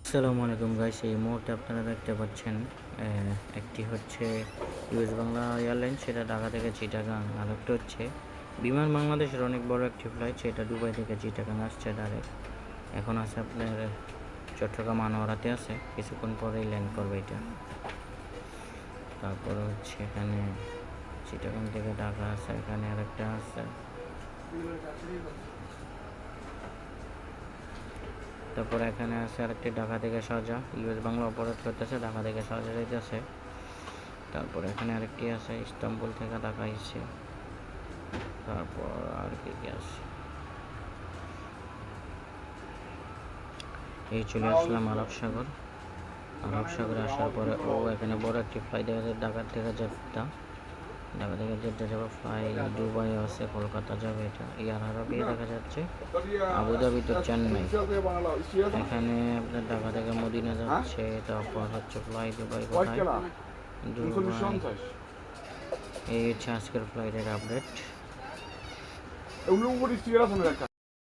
আসসালামু আলাইকুম গাইস, এই মুহূর্তে আপনারা দেখতে পাচ্ছেন একটি হচ্ছে ইউএস বাংলা এয়ারলাইন, সেটা ঢাকা থেকে চিটাগাং। আর একটা হচ্ছে বিমান বাংলাদেশের অনেক বড় একটি ফ্লাইট, সেটা দুবাই থেকে চিটাগাং আসছে ডাইরেক্ট। এখন আছে আপনার চট্টগ্রাম আনোয়ারাতে আছে, কিছুক্ষণ পরেই ল্যান্ড করবে এটা। তারপরে হচ্ছে এখানে চিটাগাং থেকে ঢাকা আছে, এখানে আরেকটা আছে। তারপরে এখানে আছে আরেকটি ঢাকা থেকে সাজা, ইউএস বাংলা অপারেট করতেছে, ঢাকা থেকে সাজা যাইতেছে। তারপর এখানে আরেকটি আছে ইস্তাম্বুল থেকে ঢাকা আসছে। তারপর আর কি কি আছে, এই চলে আসলাম আরব সাগর। আরব সাগরে আসার পরে এখানে বড় একটি ফ্লাইট দেখা যায় ঢাকা থেকে জেদ্দা, ঢাকা থেকে জেদ্দা যাবে ফ্লাই। দুবাই আছে, কলকাতা যাবে, এটা এয়ার আরবিয়া দেখা যাচ্ছে। আবুধাবি তো চেন্নাই, এখানে আপনার ঢাকা থেকে মদিনা যাচ্ছে। তারপর হচ্ছে ফ্লাই দুবাই, কোথায় দুবাই। এই হচ্ছে আজকের ফ্লাইটের আপডেট।